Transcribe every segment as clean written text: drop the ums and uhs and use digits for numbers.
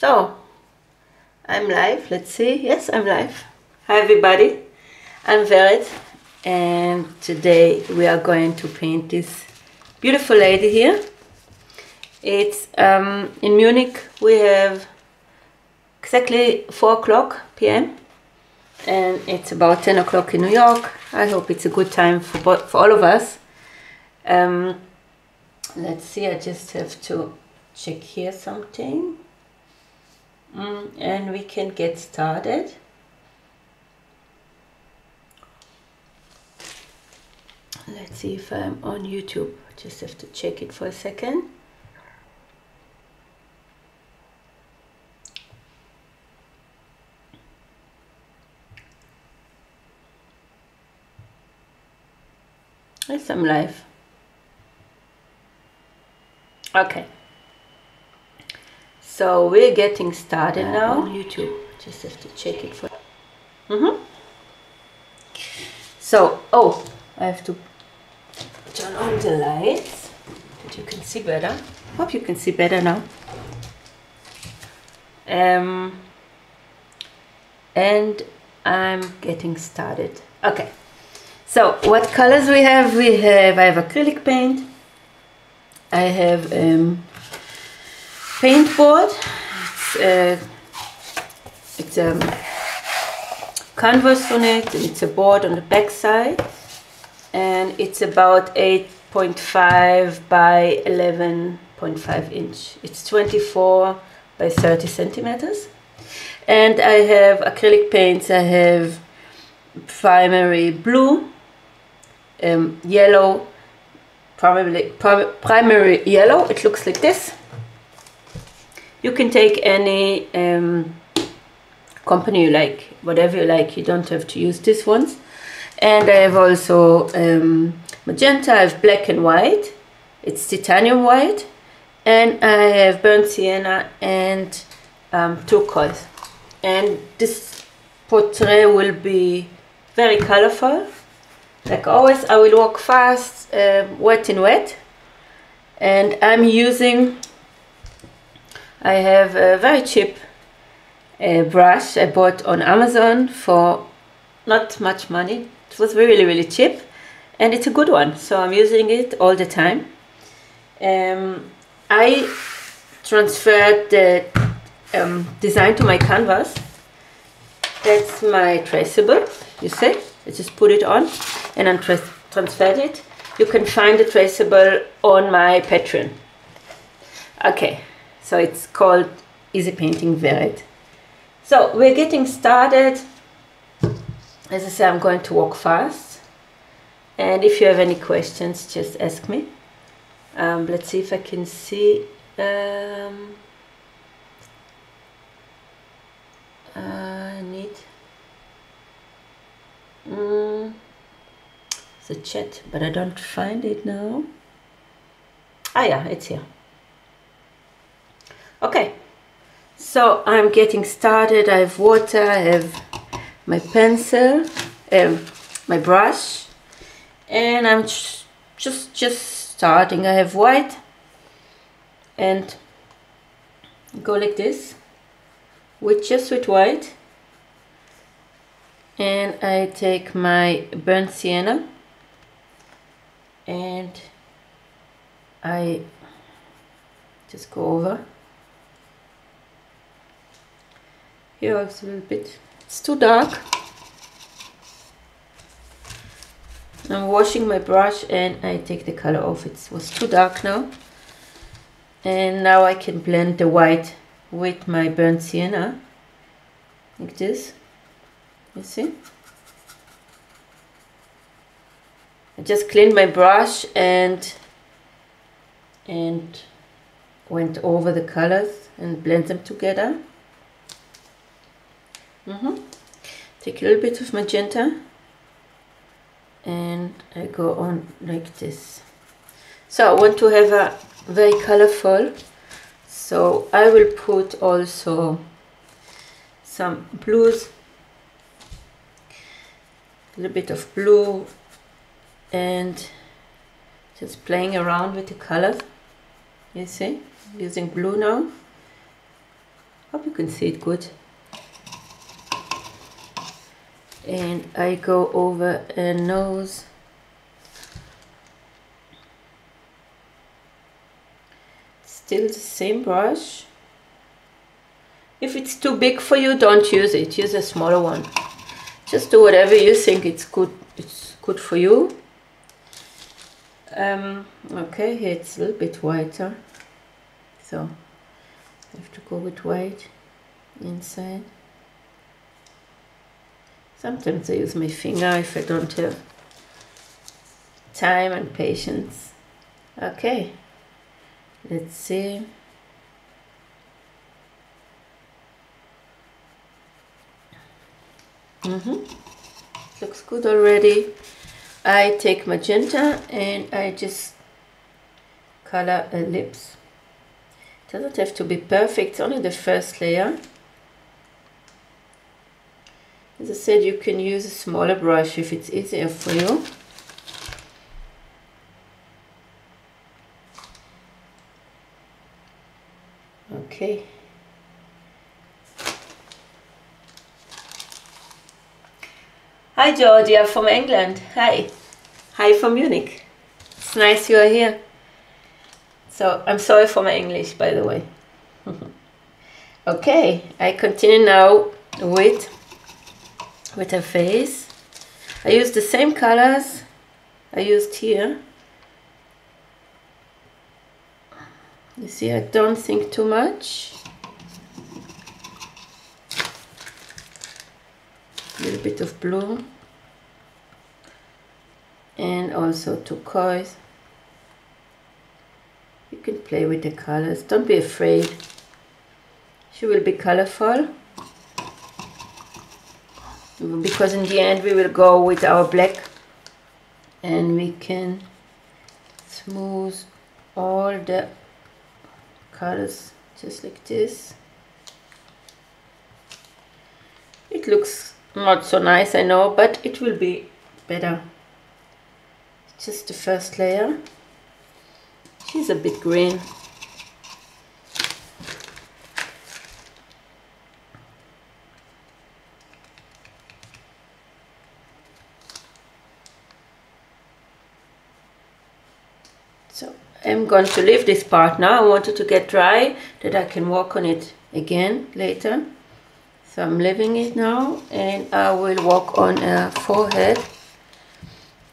So, I'm live. Let's see. Yes, I'm live. Hi, everybody. I'm Vered, and today we are going to paint this beautiful lady here. It's in Munich. We have exactly 4 o'clock p.m. and it's about 10 o'clock in New York. I hope it's a good time for all of us. Let's see. I just have to check here something. And we can get started. Let's see if I'm on YouTube. Just have to check it for a second. Yes, I'm live. Okay. So we're getting started now on YouTube. Just have to check it for. So, I have to turn on the lights that you can see better. Hope you can see better now. And I'm getting started. Okay. So what colors we have? I have acrylic paint. I have paint board. It's a canvas on it, and it's a board on the back side, and it's about 8.5 by 11.5 inch. It's 24 by 30 centimeters. And I have acrylic paints. I have primary blue, yellow, primary yellow. It looks like this. You can take any company you like, whatever you like. You don't have to use these ones. And I have also magenta. I have black and white. It's titanium white. And I have burnt sienna and turquoise. And this portrait will be very colorful. Like always, I will walk fast, wet in wet. And I'm using, I have a very cheap brush I bought on Amazon for not much money. It was really, really cheap, and it's a good one, so I'm using it all the time. I transferred the design to my canvas. That's my traceable, you see. I just put it on and then transferred it. You can find the traceable on my Patreon. Okay, so it's called Easy Painting Vered. So we're getting started. As I say, I'm going to walk fast. And if you have any questions, just ask me. Let's see if I can see. I need the chat, but I don't find it now. Ah, yeah, it's here. Okay. So I'm getting started. I have water, I have my pencil, my brush, and I'm just starting. I have white, and go like this, with white, and I take my burnt sienna, and I just go over. Here it's a little bit, it's too dark. I'm washing my brush and I take the color off. It was too dark now. And now I can blend the white with my burnt sienna, like this. You see? I just cleaned my brush and went over the colors and blend them together. Take a little bit of magenta and I go on like this. So I want to have a very colorful, so I will put also some blues, a little bit of blue, and just playing around with the colors. You see, using blue now. Hope you can see it good. And I go over a nose. Still the same brush. If it's too big for you, don't use it. Use a smaller one. Just do whatever you think it's good for you. Okay, here it's a little bit whiter, so I have to go with white inside. Sometimes I use my finger if I don't have time and patience. Okay, let's see. Looks good already. I take magenta and I just color a lips. It doesn't have to be perfect, it's only the first layer. As I said, you can use a smaller brush if it's easier for you. Okay. Hi Georgia from England. Hi. Hi from Munich. It's nice you are here. So I'm sorry for my English, by the way. Okay, I continue now with her face. I use the same colors I used here. You see, I don't think too much. A little bit of blue. And also turquoise. You can play with the colors. Don't be afraid. She will be colorful. Because in the end we will go with our black. And we can smooth all the colors just like this. It looks not so nice, I know, but it will be better. Just the first layer. She's a bit green. So I'm going to leave this part now. I want it to get dry, that I can work on it again later. So I'm leaving it now, and I will work on her forehead.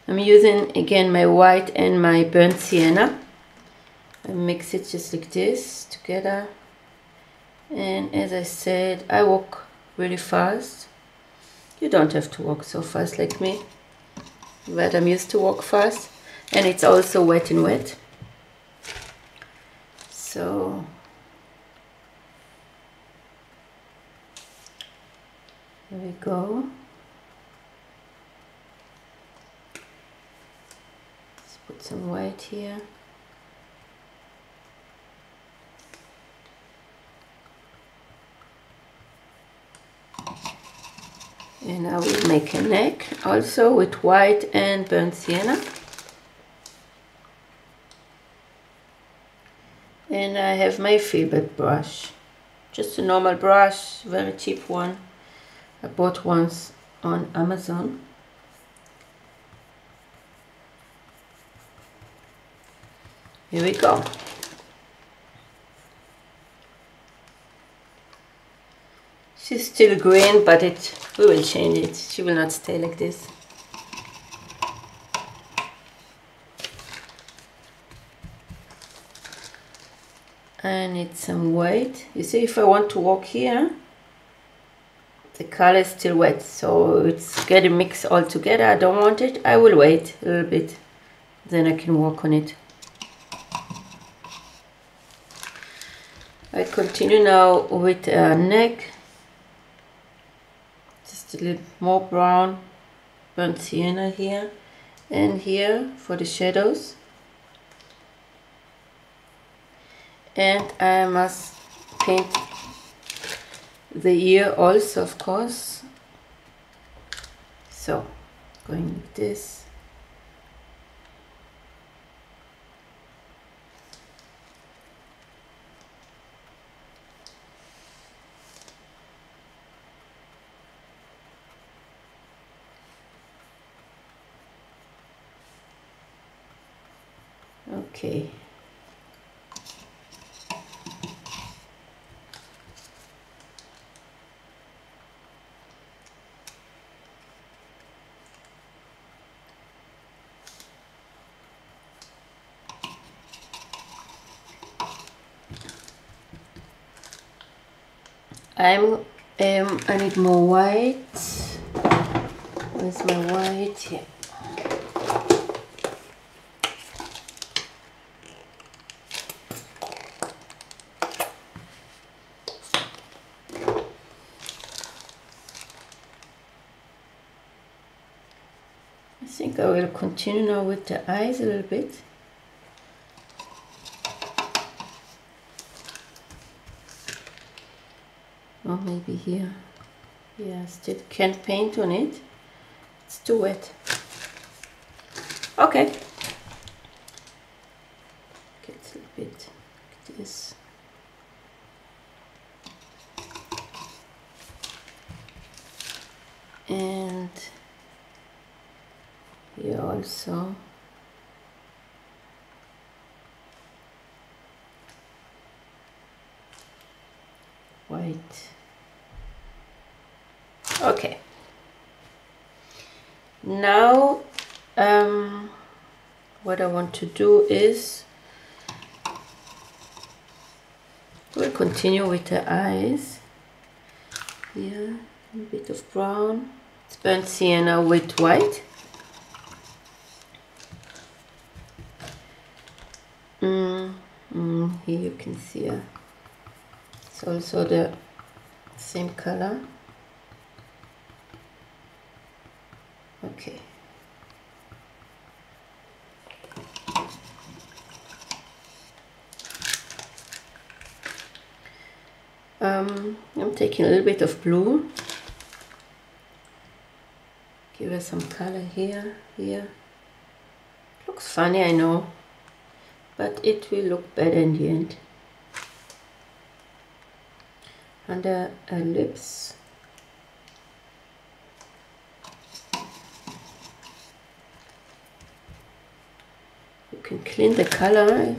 I'm using again my white and my burnt sienna. I mix it just like this together. And as I said, I work really fast. You don't have to work so fast like me, but I'm used to work fast. And it's also wet and wet. So here we go. Let's put some white here. And I will make a neck also with white and burnt sienna. And I have my filbert brush. Just a normal brush, very cheap one. I bought once on Amazon. Here we go. She's still green, but we will change it. She will not stay like this. I need some white. You see, if I want to work here, the color is still wet, so it's getting mixed all together. I don't want it. I will wait a little bit, then I can work on it. I continue now with a neck. Just a little more brown, burnt sienna here, and here for the shadows. And I must paint the ear also, of course. So, going like this. Okay. I need more white. Where's my white? Here. I think I will continue now with the eyes a little bit. Or maybe here. Yeah, still can't paint on it. It's too wet. Okay. Get a little bit like this. And here also. White. Okay. Now what I want to do is we'll continue with the eyes. Here, a bit of brown. It's burnt sienna with white. Here you can see it's also the same color. Okay. I'm taking a little bit of blue. Give her some color here, here. Looks funny, I know, but it will look better in the end. Under her lips. You can clean the color.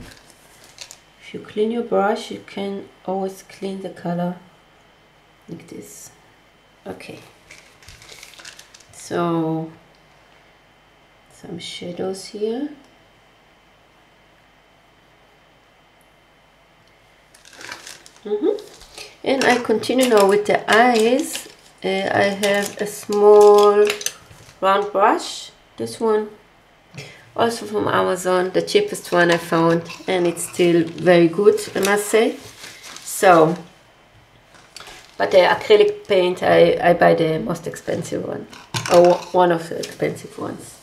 If you clean your brush, you can always clean the color like this. Okay. So some shadows here. And I continue now with the eyes. I have a small round brush. This one, also from Amazon, the cheapest one I found, and it's still very good, I must say. So, but the acrylic paint, I buy the most expensive one, or one of the expensive ones.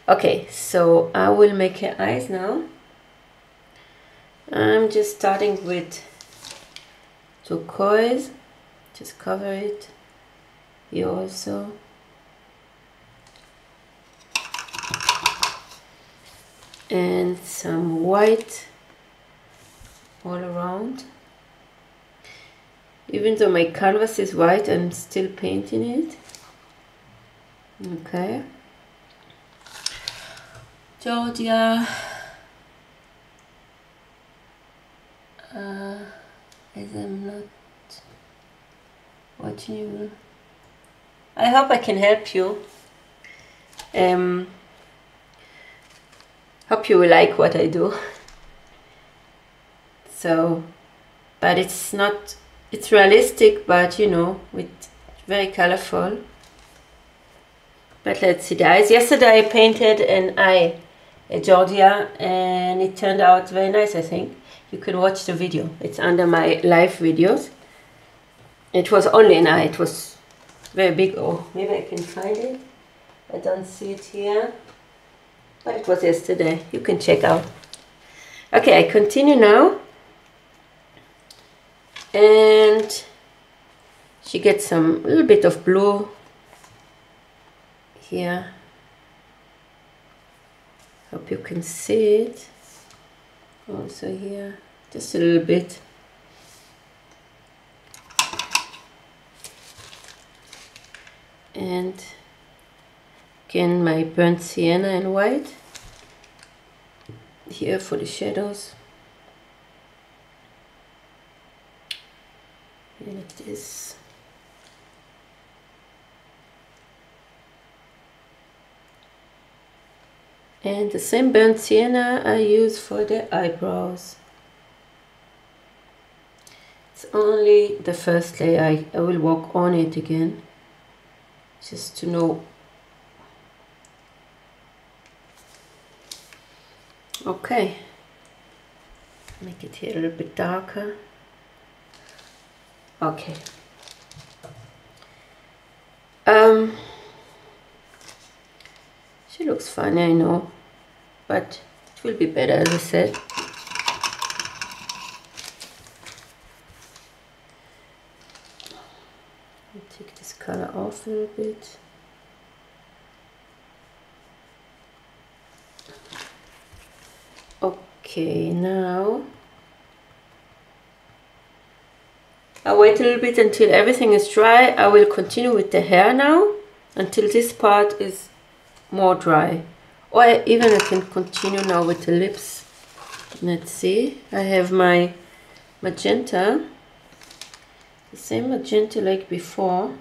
Okay, so I will make her eyes now. I'm just starting with turquoise, just cover it here also. And some white all around. Even though my canvas is white, I'm still painting it. Okay. Georgia. As I'm not watching you. I hope I can help you. Hope you will like what I do. So, but it's not, it's realistic, but you know, with very colorful. But let's see the eyes. Yesterday I painted an eye, a Georgia, and it turned out very nice, I think. You can watch the video. It's under my live videos. It was only an eye. It was very big. Oh, maybe I can find it. I don't see it here. But it was yesterday. You can check out. Okay, I continue now. And she gets some little bit of blue here. Hope you can see it. Also here, just a little bit. And again, my burnt sienna and white here for the shadows. Like this. And the same burnt sienna I use for the eyebrows. It's only the first layer. I will work on it again, just to know. Okay, make it here a little bit darker. Okay. She looks funny, I know, but it will be better, as I said. I'll take this color off a little bit. Okay, now I'll wait a little bit until everything is dry. I will continue with the hair now until this part is more dry, or even I can continue now with the lips. Let's see, I have my magenta, the same magenta like before,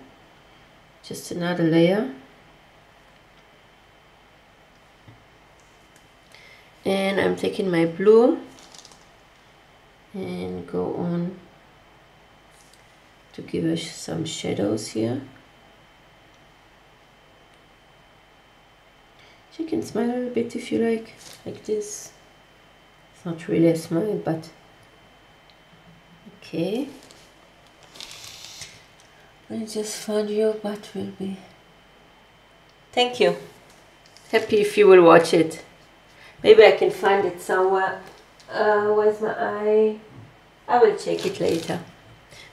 just another layer, and I'm taking my blue and go on to give us some shadows here. You can smile a little bit if you like this. It's not really a smile, but okay. I just found your butt will be. Thank you. Happy if you will watch it. Maybe I can find it somewhere. Where's my eye? I will check it later.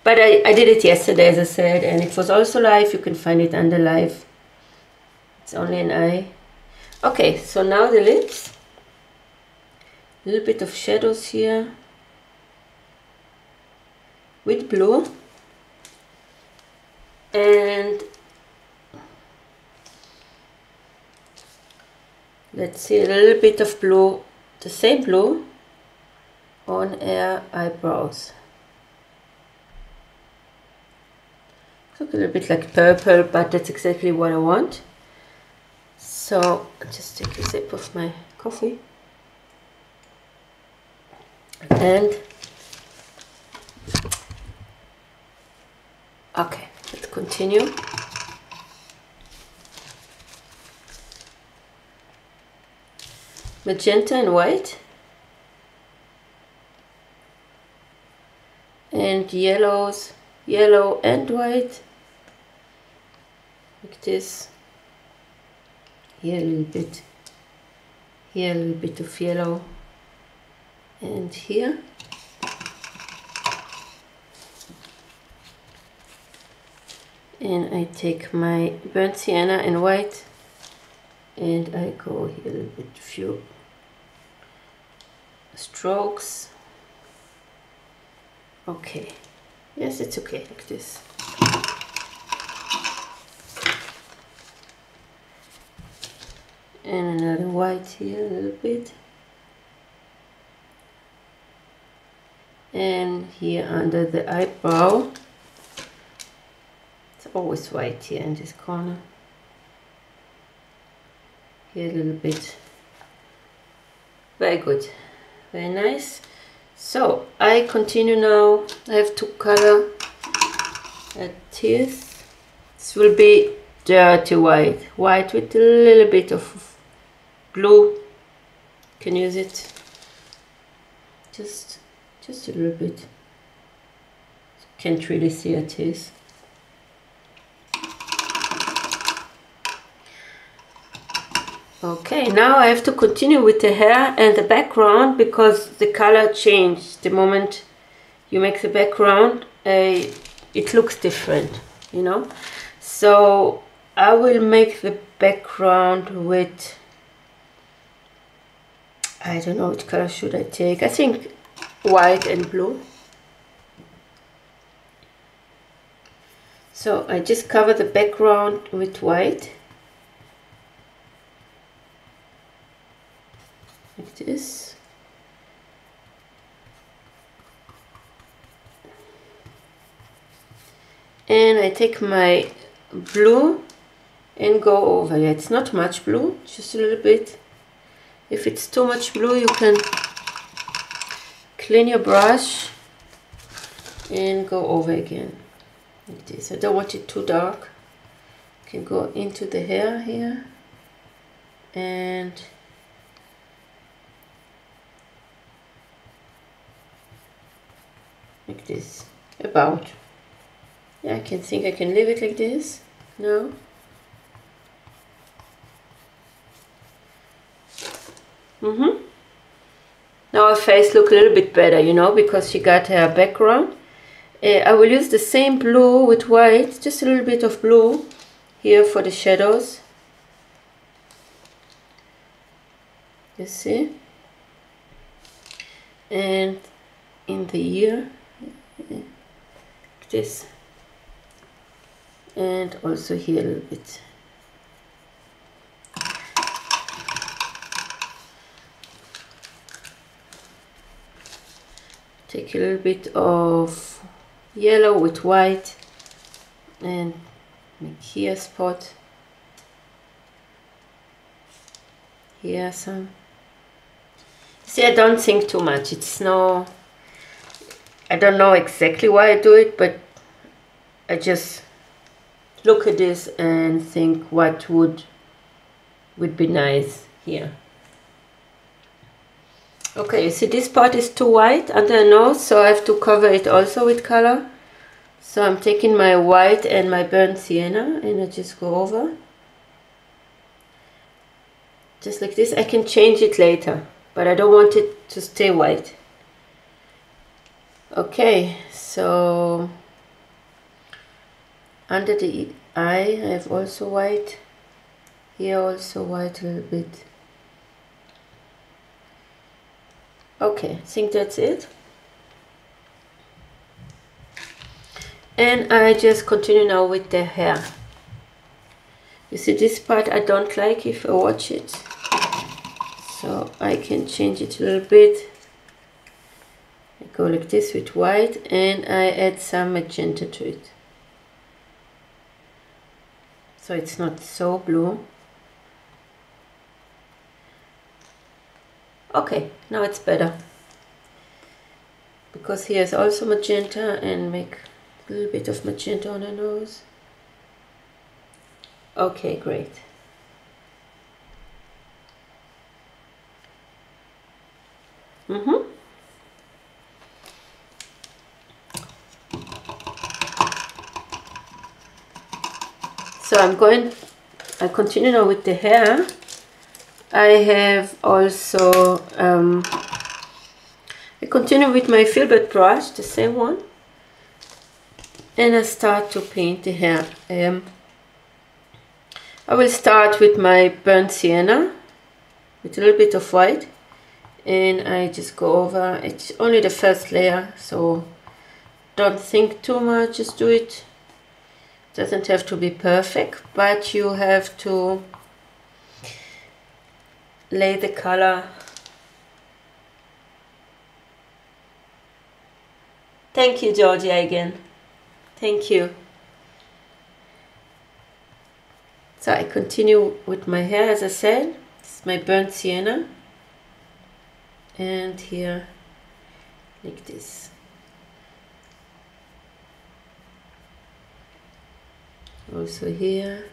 But I did it yesterday, as I said, and it was also live. You can find it under live. It's only an eye. Okay, so now the lips. A little bit of shadows here with blue, and let's see, a little bit of blue, the same blue on our eyebrows. Look a little bit like purple, but that's exactly what I want. So I'll just take a sip of my coffee. And okay, let's continue. Magenta and white. And yellows, yellow and white. Like this. Here a little bit, here a little bit of yellow, and here. And I take my burnt sienna and white, and I go here a little bit, few strokes. Okay, yes, it's okay like this. And another white here a little bit, and here under the eyebrow, it's always white here in this corner, here a little bit. Very good, very nice. So I continue now. I have to color a teeth. This will be dirty white, white with a little bit of blue. Can use it just a little bit. Can't really see a teeth. Okay, now I have to continue with the hair and the background, because the color changed the moment you make the background. It looks different, you know. So I will make the background with, I don't know which color should I take. I think white and blue. So I just cover the background with white, like this. And I take my blue and go over. Yeah, it's not much blue, just a little bit. If it's too much blue, you can clean your brush and go over again like this. I don't want it too dark. You can go into the hair here and like this. About. Yeah, I can think I can leave it like this. No. Now her face look a little bit better, you know, because she got her background. I will use the same blue with white, just a little bit of blue here for the shadows. You see? And in the ear, like this. And also here a little bit. Take a little bit of yellow with white and make here a spot. Here some. See, I don't think too much. It's no, I don't know exactly why I do it, but I just look at this and think what would be nice here. Okay, you see this part is too white under the nose, so I have to cover it also with color. So I'm taking my white and my burnt sienna and I just go over. Just like this. I can change it later, but I don't want it to stay white. Okay, so under the eye I have also white. Here also white a little bit. Okay, I think that's it. And I just continue now with the hair. You see this part I don't like if I watch it. So I can change it a little bit. I go like this with white and I add some magenta to it. So it's not so blue. Okay, now it's better. Because here's also magenta and make a little bit of magenta on her nose. Okay, great. So I continue now with the hair. I have also, I continue with my filbert brush, the same one. And I start to paint the hair. I will start with my burnt sienna with a little bit of white. And I just go over, it's only the first layer, so don't think too much, just do it. Doesn't have to be perfect, but you have to lay the color. Thank you, Georgia, again. Thank you. So I continue with my hair, as I said. This is my burnt sienna. And here, like this. Also here.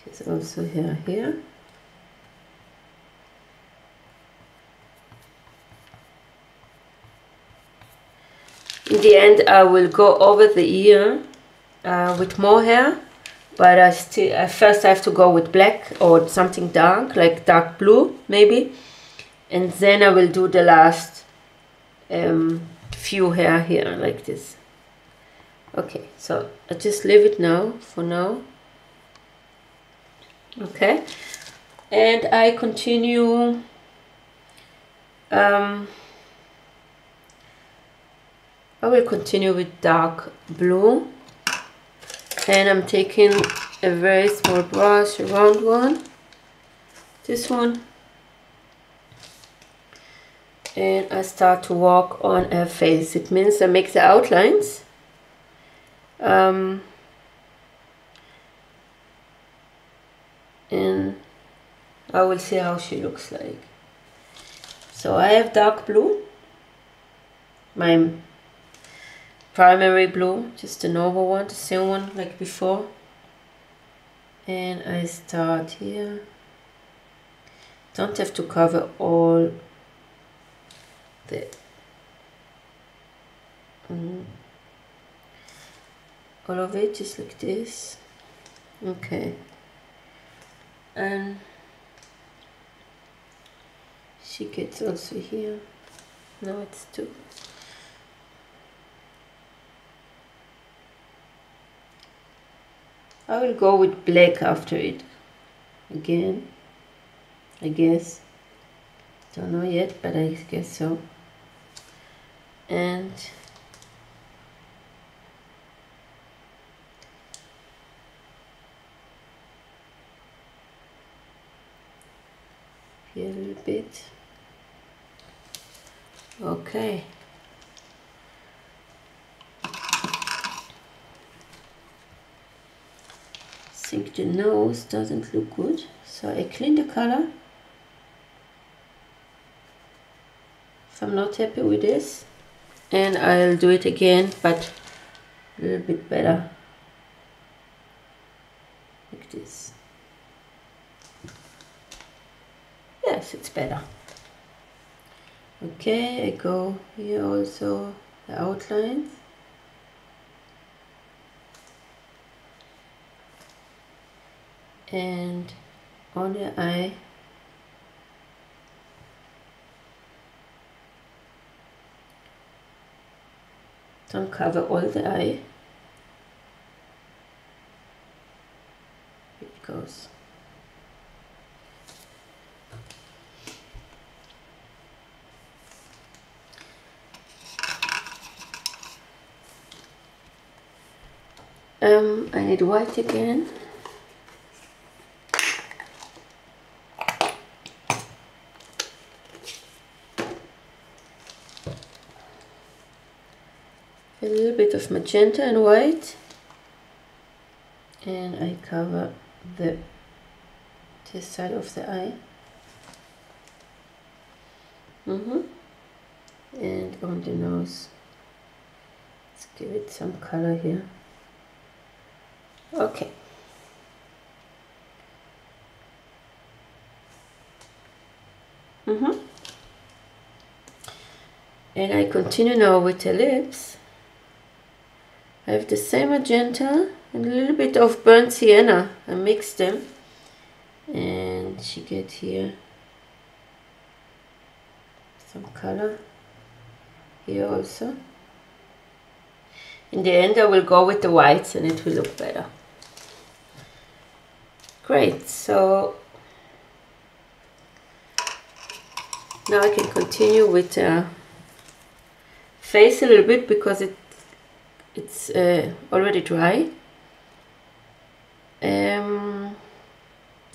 She's also here. In the end, I will go over the ear with more hair, but first I have to go with black or something dark, like dark blue maybe, and then I will do the last few hair here like this. Okay, so I just leave it now for now. Okay, and I continue I will continue with dark blue, and I'm taking a very small brush, a round one, this one, and I start to walk on her face. It means I make the outlines. And I will see how she looks like. So I have dark blue, my primary blue, just a normal one, the same one like before. And I start here. Don't have to cover all the all of it, just like this. Okay. And she gets also here. No, it's two. I will go with black after it again, I guess. Don't know yet, but I guess so. And here a little bit. Okay. I think the nose doesn't look good, so I clean the color. If I'm not happy with this, and I'll do it again, but a little bit better, like this. Yes, it's better. Okay, I go here also, the outlines. And on the eye, don't cover all the eye. It goes. I need white again. A little bit of magenta and white, and I cover this side of the eye. And on the nose, let's give it some color here. Okay. And I continue now with the lips. I have the same magenta and a little bit of burnt sienna. I mix them, and she get here some color here also. In the end I will go with the whites and it will look better. Great, so now I can continue with the face a little bit because it's already dry.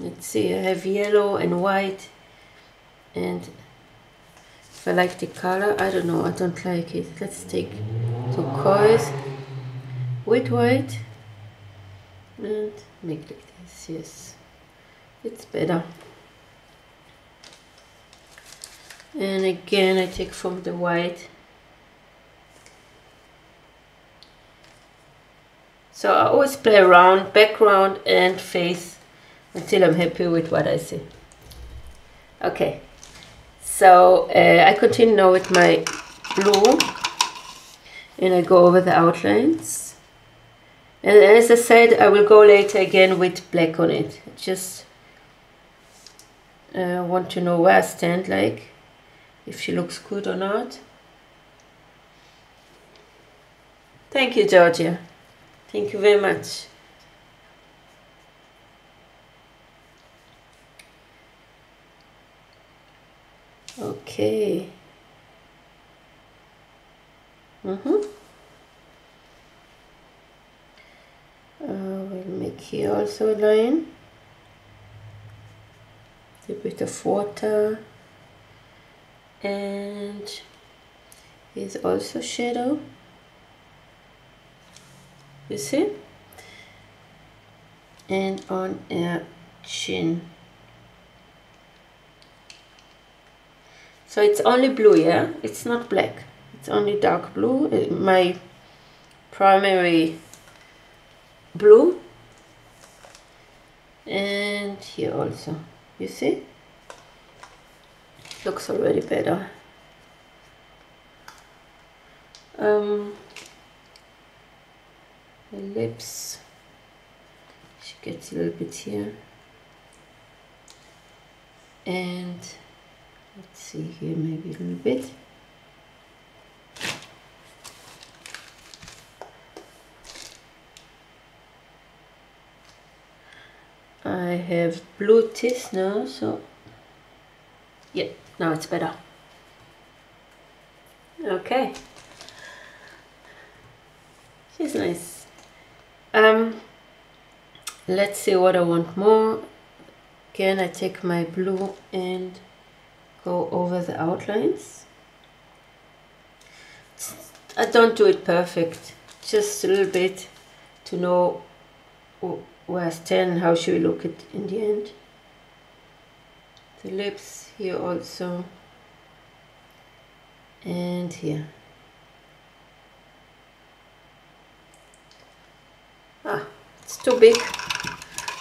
Let's see, I have yellow and white, and if I like the color, I don't know, I don't like it. Let's take turquoise with white and make like this. Yes, it's better. And again I take from the white. So I always play around background and face until I'm happy with what I see. Okay, so I continue now with my blue, and I go over the outlines. And as I said, I will go later again with black on it. I just want to know where I stand, like if she looks good or not. Thank you, Georgia. Thank you very much. Okay. We'll make here also a line. A bit of water. And here's also shadow, you see, and on her chin. So it's only blue, yeah, it's not black, it's only dark blue, my primary blue. And here also, you see, looks already better. The lips, she gets a little bit here, and let's see here, maybe a little bit. I have blue teeth now, so yeah, now it's better. Okay, she's nice. Let's see what I want more. Again, I take my blue and go over the outlines. I don't do it perfect, just a little bit to know where I stand, how she will look it in the end. The lips here also, and here. It's too big,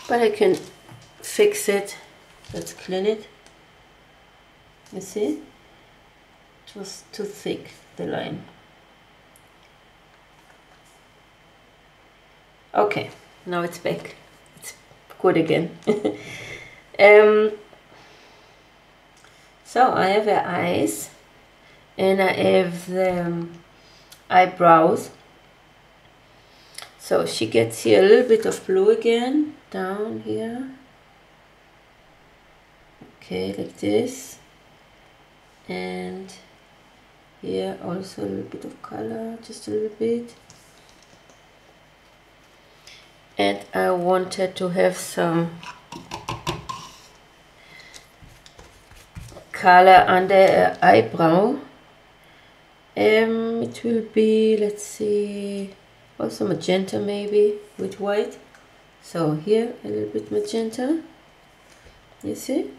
but I can fix it. Let's clean it. You see, it was too thick, the line. Okay, now it's back. It's good again. So I have her eyes, and I have the eyebrows. So she gets here a little bit of blue again, down here. Okay, like this. And here also a little bit of color, just a little bit. And I wanted to have some color under her eyebrow. It will be, let's see, also magenta maybe with white. So here a little bit magenta, you see,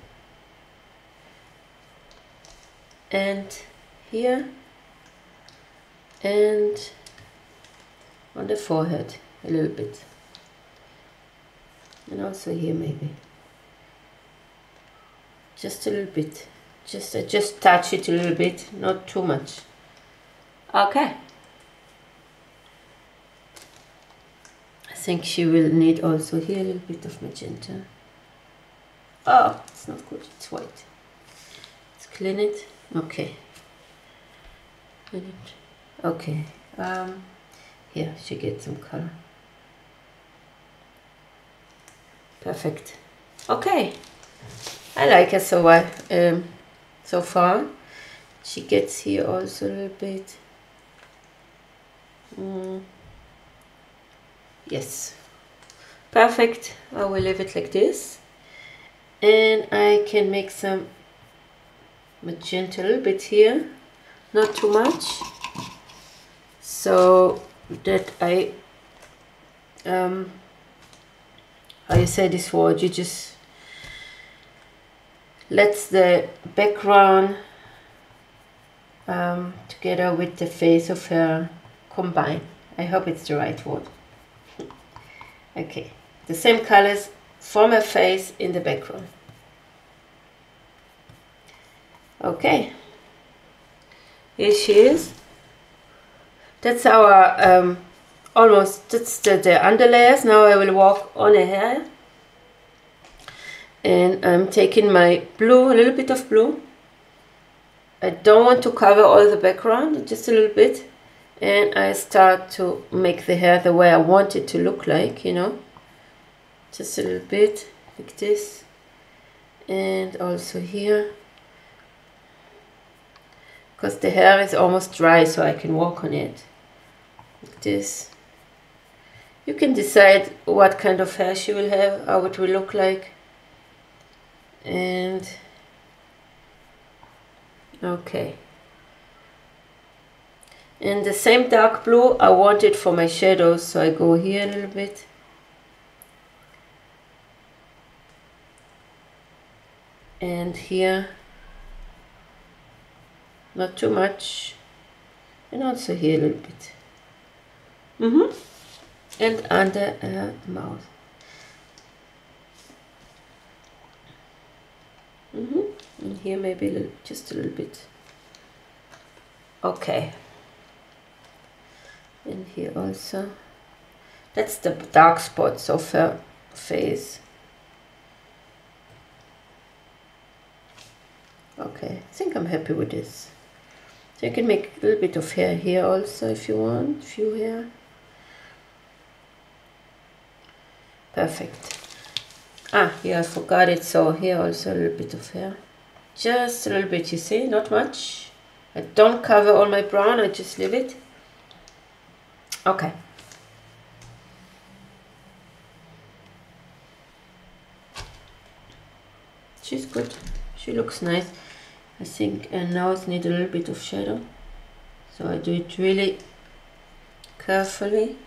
and here, and on the forehead a little bit, and also here maybe just a little bit, just touch it a little bit, not too much. Okay, I think she will need also here a little bit of magenta. Oh, it's not good, it's white. Let's clean it. Okay, clean it. Okay, here she gets some color. Perfect. Okay, I like her so well, so far. She gets here also a little bit. Yes, perfect. I will leave it like this, and I can make some magenta a little bit here, not too much, so that I how you say this word, you just let the background together with the face of her combine. I hope it's the right word. Okay, the same colors from her face in the background. Okay, here she is. That's our almost, that's the underlayers. Now I will walk on her hair, and I'm taking my blue, a little bit of blue. I don't want to cover all the background, just a little bit, and I start to make the hair the way I want it to look like, you know, just a little bit like this, and also here, because the hair is almost dry, so I can walk on it like this. You can decide what kind of hair she will have, how it will look like, and Okay. And the same dark blue I want it for my shadows, so I go here a little bit. And here, not too much. And also here a little bit. And under the mouth. And here maybe a little, just a little bit. Okay. And here also. That's the dark spots of her face. Okay, I think I'm happy with this. So you can make a little bit of hair here also if you want, few hair. Perfect. Ah, yeah, I forgot it. So here also a little bit of hair. Just a little bit, you see, not much. I don't cover all my brown, I just leave it. Okay. She's good. She looks nice. I think, and now it needs a little bit of shadow. So I do it really carefully.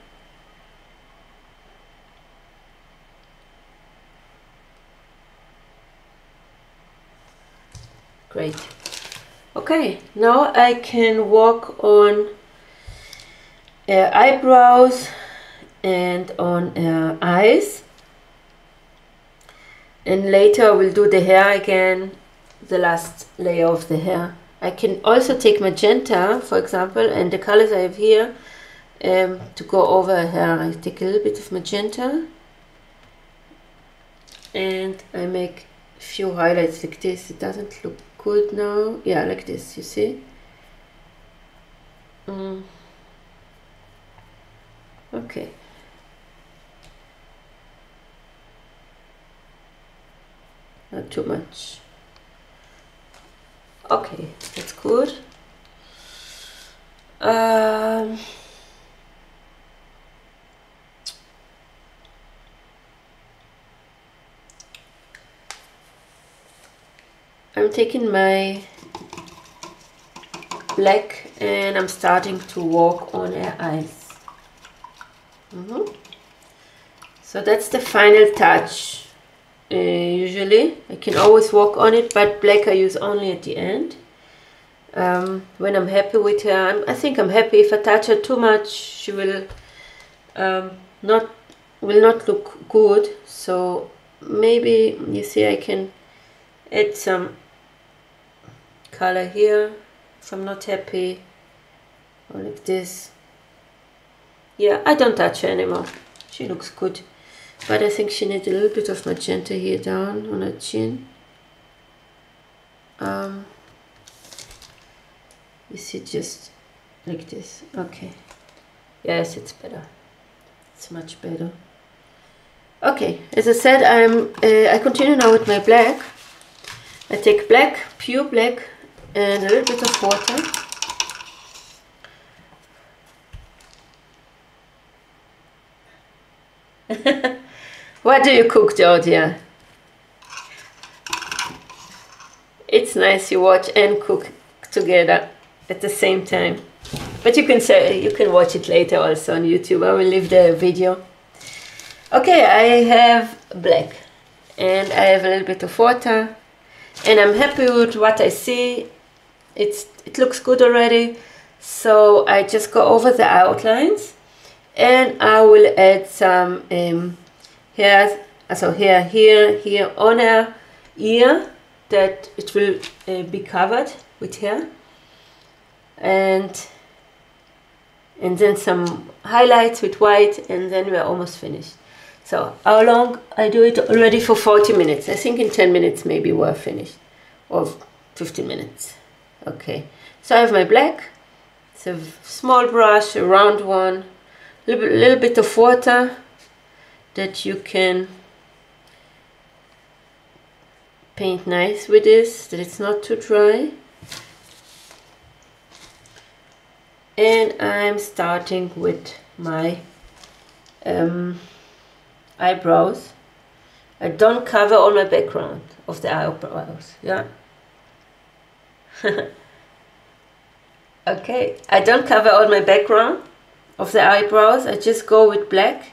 Great. Okay, now I can work on eyebrows and on eyes. And later I will do the hair again, the last layer of the hair. I can also take magenta, for example, and the colors I have here to go over her hair. I take a little bit of magenta and I make a few highlights like this. It doesn't look good now. Yeah, like this, you see? Okay. Not too much. Okay, that's good. I'm taking my black and I'm starting to work on her eyes. So that's the final touch. Usually I can always work on it, but black I use only at the end. When I'm happy with her, I think I'm happy. If I touch her too much, she will not look good. So maybe, you see, I can add some color here if I'm not happy, or like this. Yeah, I don't touch her anymore. She looks good, but I think she needs a little bit of magenta here down on her chin. You see, just like this. Okay, yes, it's better. It's much better. Okay, as I said, I continue now with my black. I take black, pure black, and a little bit of water. What do you cook, Georgia? It's nice you watch and cook together at the same time. But you can watch it later also on YouTube. I will leave the video. Okay, I have black and I have a little bit of water and I'm happy with what I see. It looks good already. So I just go over the outlines and I will add some hair, so here on her ear, that it will be covered with hair, and then some highlights with white, and then we're almost finished. So how long? I do it already for 40 minutes. I think in 10 minutes maybe we're finished, or 15 minutes. Okay, so I have my black. It's a small brush, a round one, a little bit of water that you can paint nice with this, that it's not too dry. And I'm starting with my eyebrows. I don't cover all my background of the eyebrows, yeah. Okay, I don't cover all my background of the eyebrows. I just go with black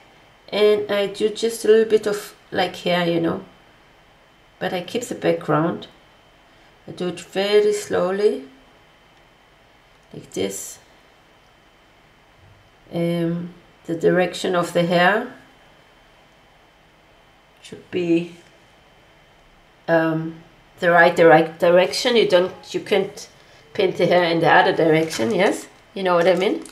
and I do just a little bit of like hair, you know, but I keep the background. I do it very slowly, like this. The direction of the hair should be the right direction. You can't paint the hair in the other direction. Yes, you know what I mean.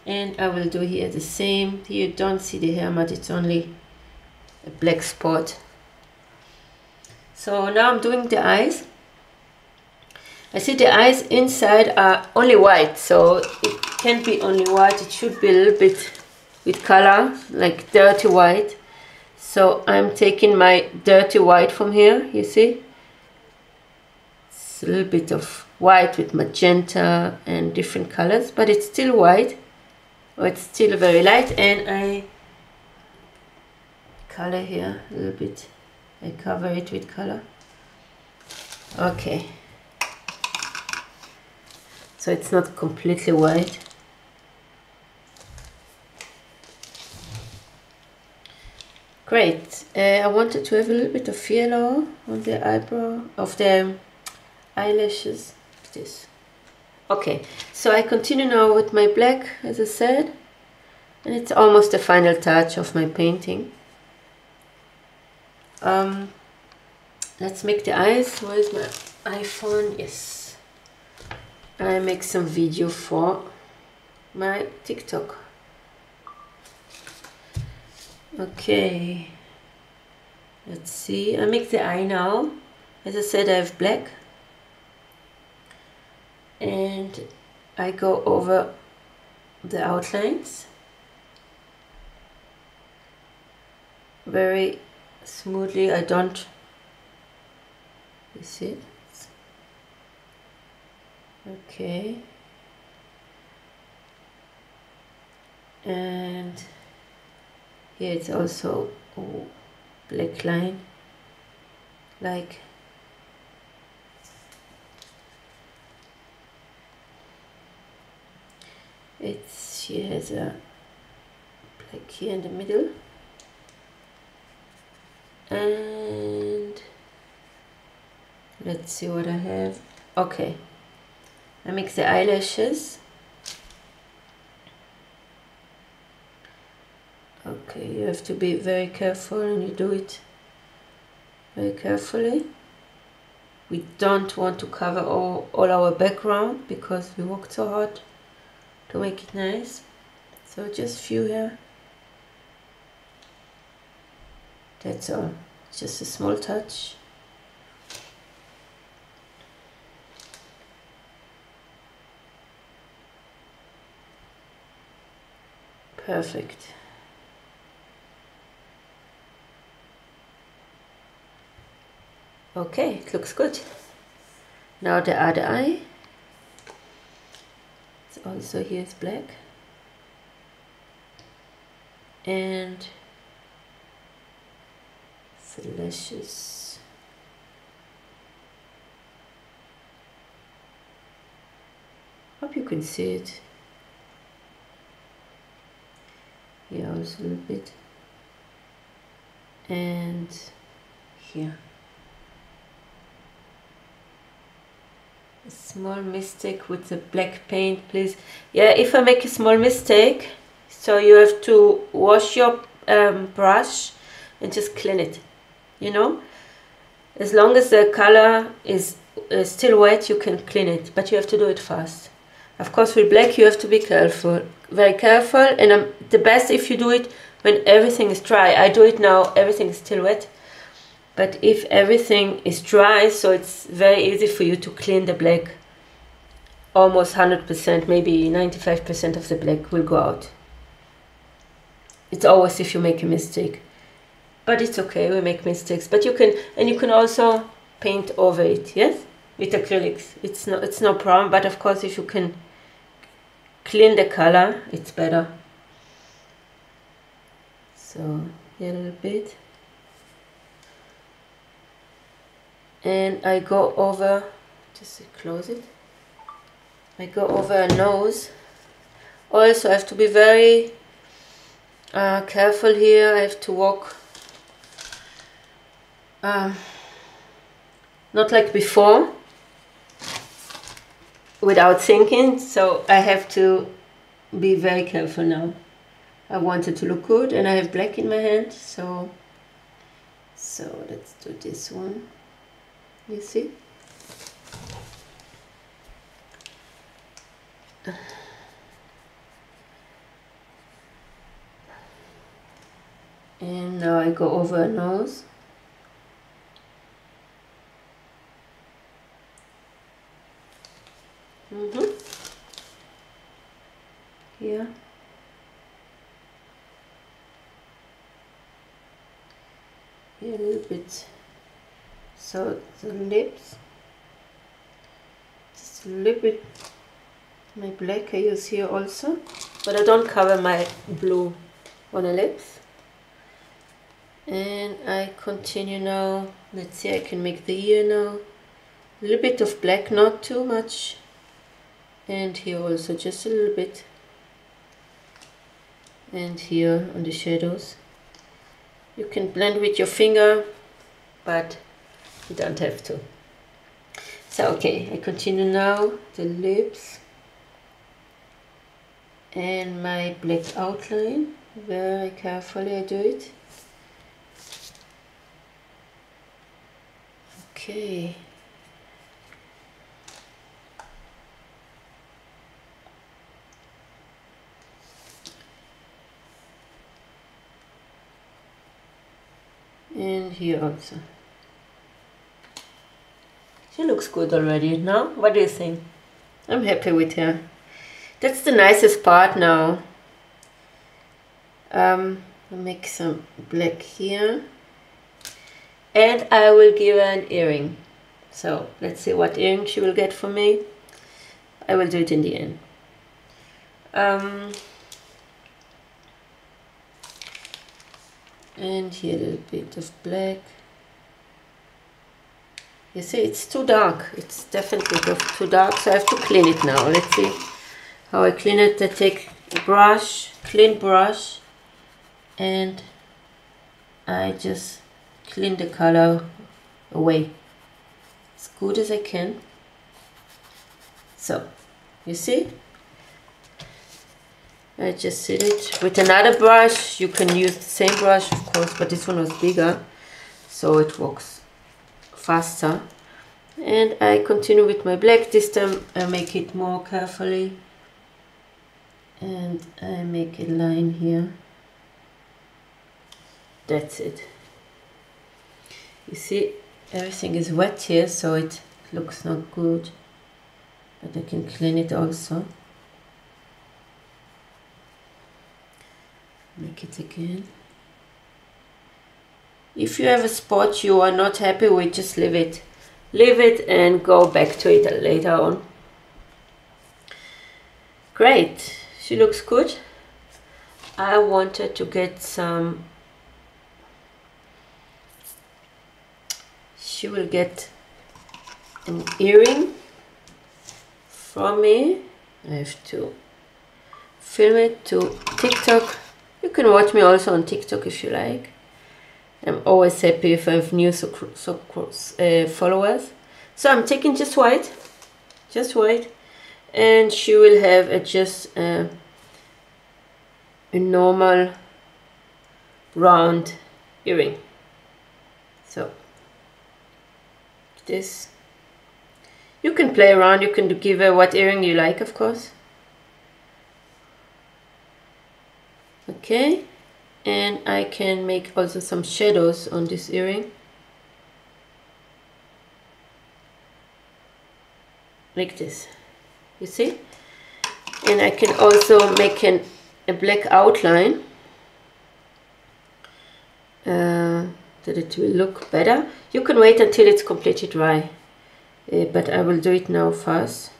And I will do here the same. Here you don't see the hair, but it's only a black spot. So now I'm doing the eyes. I see the eyes inside are only white, so it can't be only white. It should be a little bit with color, like dirty white. So I'm taking my dirty white from here, you see? It's a little bit of white with magenta and different colors, but it's still white. Or it's still very light, and I color here a little bit. I cover it with color. Okay. So it's not completely white. Great. I wanted to have a little bit of yellow on the eyebrow, of the eyelashes. This. Okay, so I continue now with my black, as I said, and it's almost the final touch of my painting. Let's make the eyes. Where is my iPhone? Yes. I make some video for my TikTok. Okay, let's see. I make the eye now. As I said, I have black, and I go over the outlines very smoothly. I don't, you see. Okay, and here it's also black line, like she has a black here in the middle, and let's see what I have. Okay, I mix the eyelashes. Okay, you have to be very careful and you do it very carefully. We don't want to cover all our background because we worked so hard to make it nice. So just few here. That's all. Just a small touch. Perfect. Okay, it looks good. Now the other eye. It's also here's black. And the lashes. Hope you can see it. Here also a little bit. And here. A small mistake with the black paint, please. Yeah, if I make a small mistake, so you have to wash your brush and just clean it, you know. As long as the color is still wet, you can clean it, but you have to do it fast. Of course, with black you have to be careful, very careful, and the best if you do it when everything is dry. I do it now, everything is still wet. But if everything is dry, so it's very easy for you to clean the black. Almost 100%, maybe 95% of the black will go out. It's always if you make a mistake. But it's okay, we make mistakes. But you can also paint over it, yes? With acrylics. It's no problem, but of course if you can clean the color, it's better. So here a little bit. And I go over, just close it. I go over her nose. Also, I have to be very careful here. I have to walk not like before, without thinking, so I have to be very careful now. I want it to look good, and I have black in my hand, so let's do this one. You see? And now I go over her nose. Here. Here a little bit. So the lips. Just a little bit. My black I use here also, but I don't cover my blue on the lips. And I continue now. Let's see, I can make the ear now. A little bit of black, not too much. And here also just a little bit. And here on the shadows. You can blend with your finger, but you don't have to. So okay, I continue now. The lips. And my black outline. Very carefully I do it. Okay. And here also. She looks good already, no? What do you think? I'm happy with her. That's the nicest part now. I'll make some black here. And I will give her an earring. So let's see what earring she will get from me. I will do it in the end. And here a little bit of black. You see, it's too dark. It's definitely too dark, so I have to clean it now. Let's see how I clean it. I take a brush, clean brush, and I just clean the color away as good as I can. So, you see? I just did it with another brush. You can use the same brush, of course, but this one was bigger, so it works faster. And I continue with my black. This time I make it more carefully, and I make a line here. That's it. You see, everything is wet here, so it looks not good, but I can clean it also. Make it again. If you have a spot you are not happy with, just leave it. Leave it and go back to it later on. Great, she looks good. I wanted to get some. She will get an earring from me. I have to film it to TikTok. You can watch me also on TikTok if you like. I'm always happy if I have new followers. So I'm taking just white, and she will have just a normal round earring. So this, you can play around. You can give her what earring you like, of course. Okay, and I can make also some shadows on this earring, like this, you see. And I can also make a black outline that it will look better. You can wait until it's completely dry, but I will do it now first.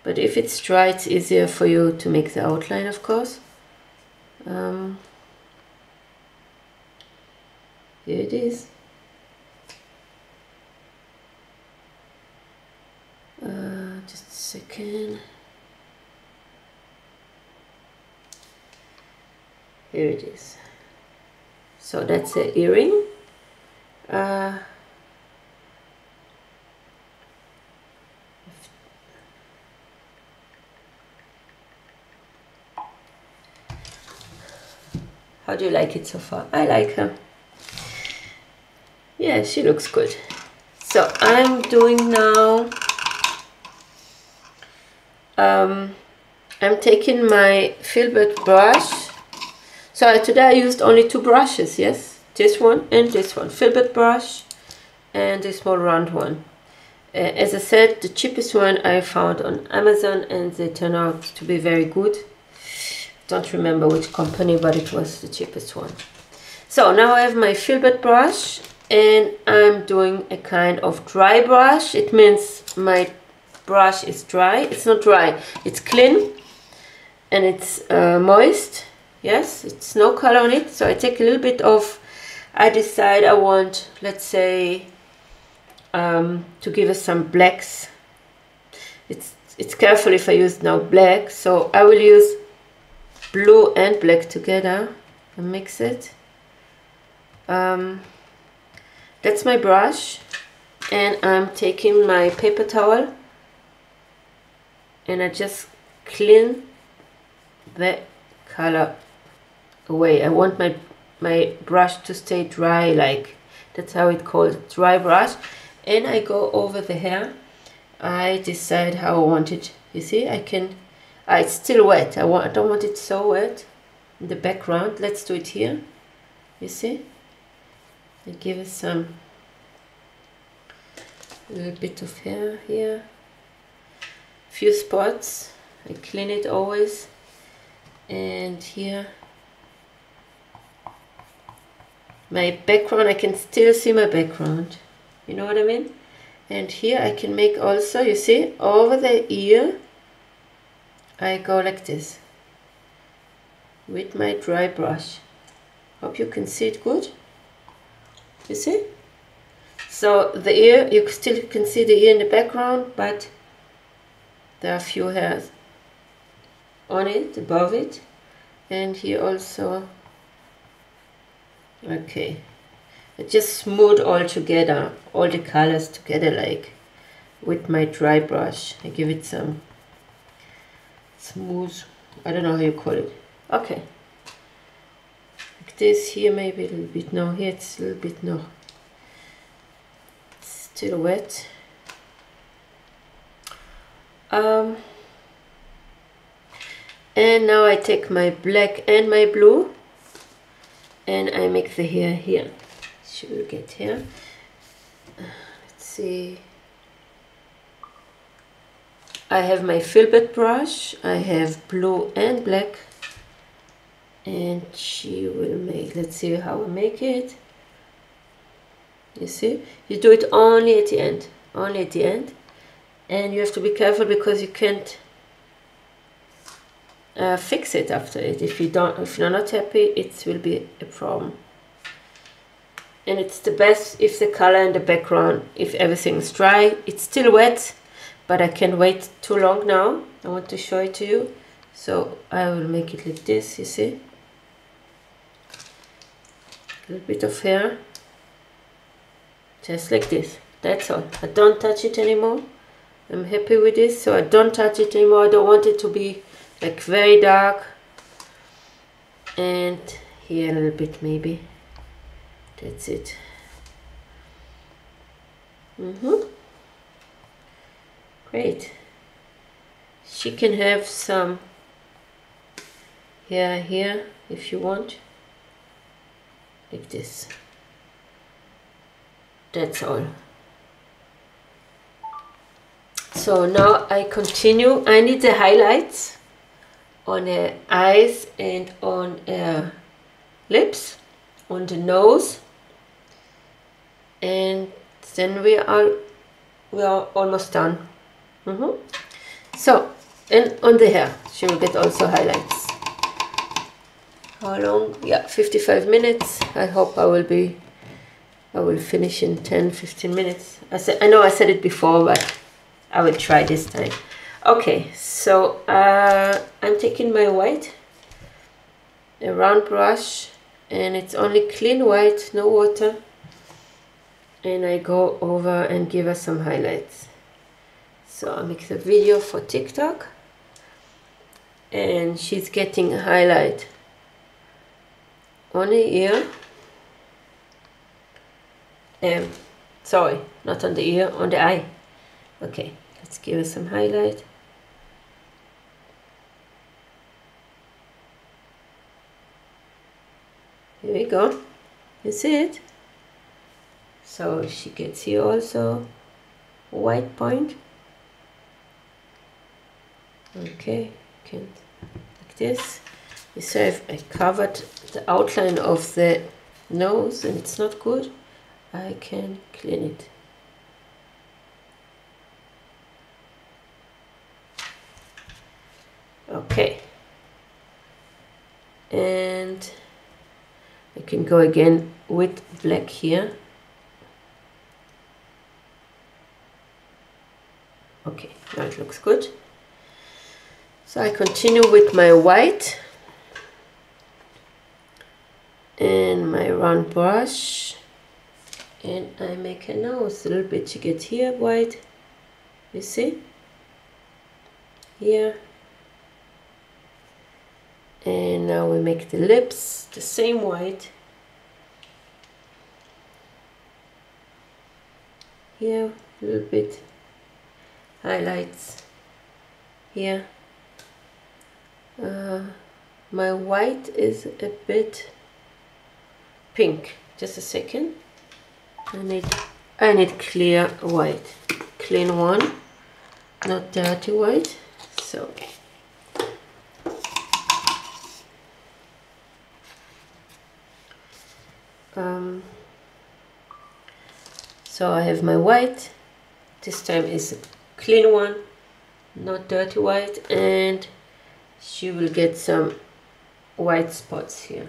But if it's dry, it's easier for you to make the outline, of course. Here it is. Just second. Here it is. So that's the earring. How do you like it so far? I like her. Yeah, she looks good. So I'm doing now, I'm taking my filbert brush. So today I used only 2 brushes, yes? This one and this one. Filbert brush and this small round one. As I said, the cheapest one I found on Amazon and they turn out to be very good. Don't remember which company, but it was the cheapest one. So now I have my filbert brush and I'm doing a kind of dry brush. It means my brush is dry. It's not dry, it's clean and it's moist. Yes, it's no color on it. So I take a little bit of, I decide I want, let's say, to give us some blacks. It's careful if I use now black, so I will use blue and black together and mix it. That's my brush, and I'm taking my paper towel and I just clean the color away. I want my brush to stay dry, like that's how it called, dry brush. And I go over the hair. I decide how I want it. You see, I can. It's still wet. I don't want it so wet in the background. Let's do it here. You see, I give it some little bit of hair here. Few spots. I clean it always. And here, my background. I can still see my background. You know what I mean? And here I can make also. You see, over the ear. I go like this with my dry brush. Hope you can see it good. You see? So the ear, you still can see the ear in the background, but there are a few hairs on it, above it, and here also. Okay, I just smooth all together, all the colors together, like with my dry brush. I give it some smooth, I don't know how you call it. Okay, like this. Here maybe a little bit. No, here it's a little bit. No, it's still wet. And now I take my black and my blue and I make the hair here. She will get here. Let's see. I have my filbert brush, I have blue and black, and she will make, let's see how I make it. You see, you do it only at the end, and you have to be careful because you can't fix it after it. If you're not happy, it will be a problem. And it's the best if the color and the background, if everything's dry. It's still wet, but I can't wait too long now. I want to show it to you. So I will make it like this, you see. A little bit of hair. Just like this. That's all. I don't touch it anymore. I'm happy with this, so I don't touch it anymore. I don't want it to be like very dark. And here a little bit maybe. That's it. Great. She can have some hair here if you want, like this. That's all. So now I continue. I need the highlights on her eyes and on her lips, on the nose, and then we are almost done. So, and on the hair she will get also highlights. How long? Yeah, 55 minutes. I hope I will finish in 10-15 minutes. I know I said it before, but I will try this time. Okay, so I'm taking my white, a round brush, and it's only clean white, no water, and I go over and give her some highlights. So I make the video for TikTok, and she's getting a highlight on the ear. Sorry, not on the ear, on the eye. Okay, let's give her some highlight. Here we go. You see it? So she gets here also white point. Okay, can like this. So if I covered the outline of the nose and it's not good, I can clean it. Okay, and I can go again with black here. Okay, now it looks good. So I continue with my white and my round brush, and I make a nose a little bit. You get here white, you see, here. And now we make the lips the same white. Here, a little bit highlights here. My white is a bit pink. Just a second. I need clear white, clean one, not dirty white. So so I have my white. This time is a clean one, not dirty white, and she will get some white spots here.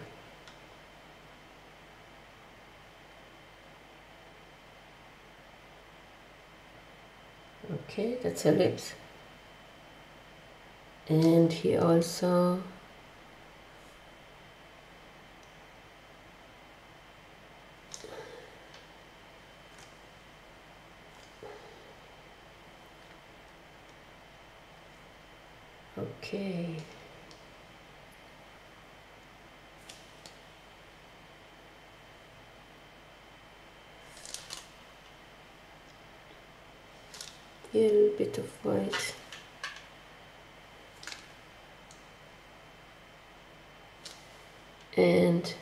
Okay, that's her lips. And here also. Okay. Here a little bit of white. And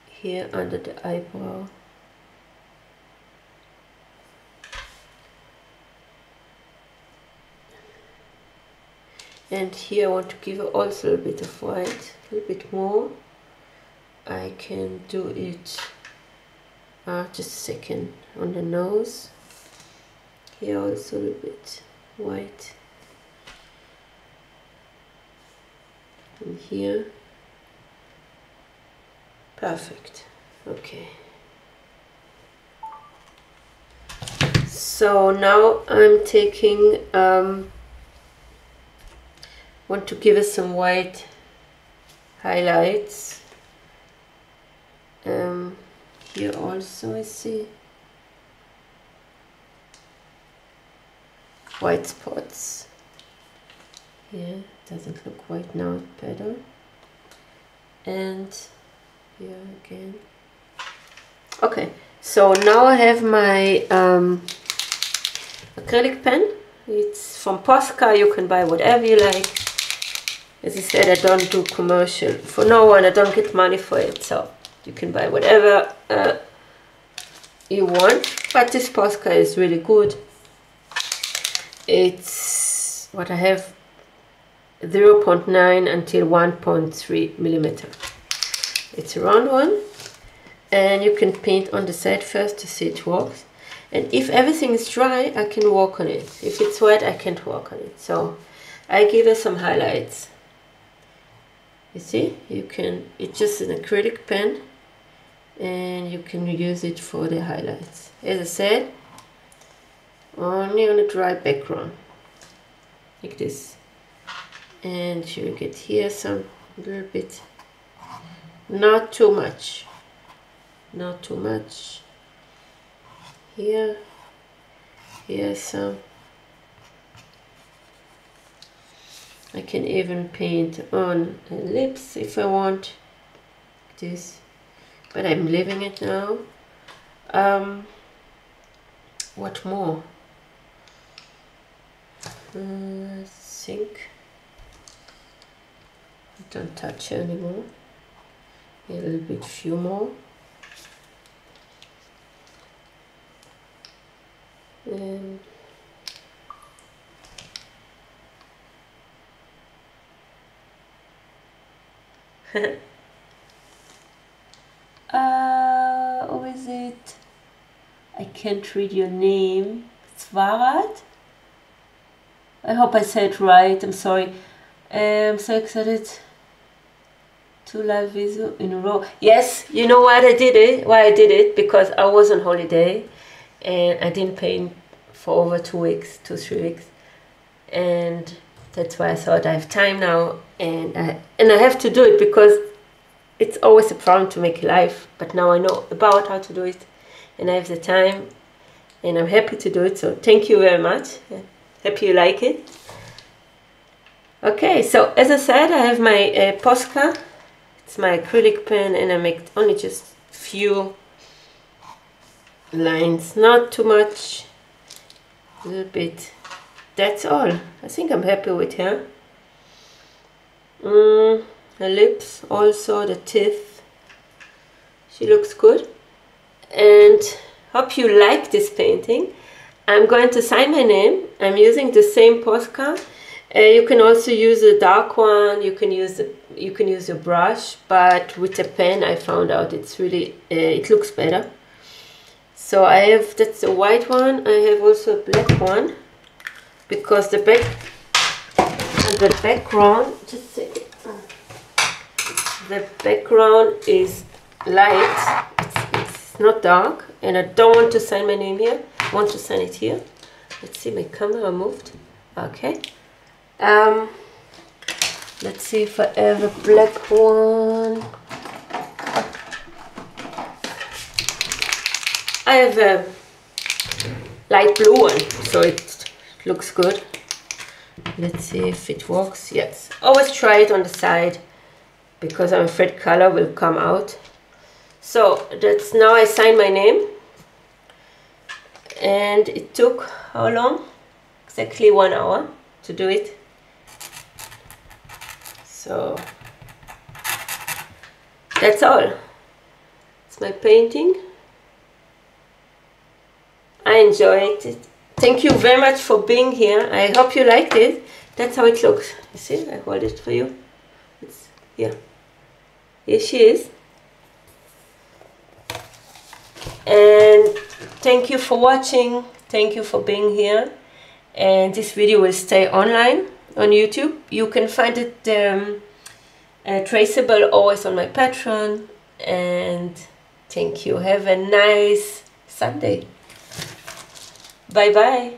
here under the eyebrow. And here I want to give her also a little bit of white, a little bit more. I can do it, just a second, on the nose. Here also a little bit white. And here. Perfect. Okay. So now I'm taking, want to give us some white highlights. Here also I see white spots. Here doesn't look white now, better. And here again. Okay, so now I have my acrylic pen. It's from Posca. You can buy whatever you like. As I said, I don't do commercial for no one. I don't get money for it, so you can buy whatever you want. But this Posca is really good. It's what I have, 0.9 until 1.3 millimeter. It's a round one, and you can paint on the side first to see it works. And if everything is dry, I can work on it. If it's wet, I can't work on it. So I give it some highlights. You see, you can, it's just an acrylic pen, and you can use it for the highlights. As I said, only on a dry background. like this. And you will get here some little bit, not too much, not too much. Here some. I can even paint on the lips if I want, like this, but I'm leaving it now. What more? I think I don't touch anymore. A little bit, few more. Who is it? I can't read your name. Svarat? I hope I said it right. I'm sorry. I'm so excited. 2 live videos in a row. Yes, you know what I did it? Why I did it? Because I was on holiday and I didn't paint for over 2 weeks, 2-3 weeks, and that's why I thought I have time now, and I have to do it because it's always a problem to make live. But now I know about how to do it, and I have the time, and I'm happy to do it. So thank you very much. Hope you like it. Okay, so as I said, I have my Posca. It's my acrylic pen, and I make only just few lines, not too much, a little bit. That's all. I think I'm happy with her. The lips, also the teeth. She looks good. And hope you like this painting. I'm going to sign my name. I'm using the same Posca. You can also use a dark one. You can use a brush, but with a pen, I found out it's really it looks better. So I have, that's a white one. I have also a black one because the background. Just a second. The background is light. It's not dark, and I don't want to sign my name here. I want to sign it here. Let's see, my camera moved. Okay. Let's see if I have a black one. I have a light blue one, so it looks good. Let's see if it works. Yes. Always try it on the side because I'm afraid color will come out. So that's, now I sign my name. And it took how long? Exactly 1 hour to do it. So that's all. It's my painting. I enjoyed it. Thank you very much for being here. I hope you liked it. That's how it looks. You see, I hold it for you. It's here. Here she is. And thank you for watching. Thank you for being here. And this video will stay online on YouTube. You can find it traceable always on my Patreon. And thank you. Have a nice Sunday. Bye bye.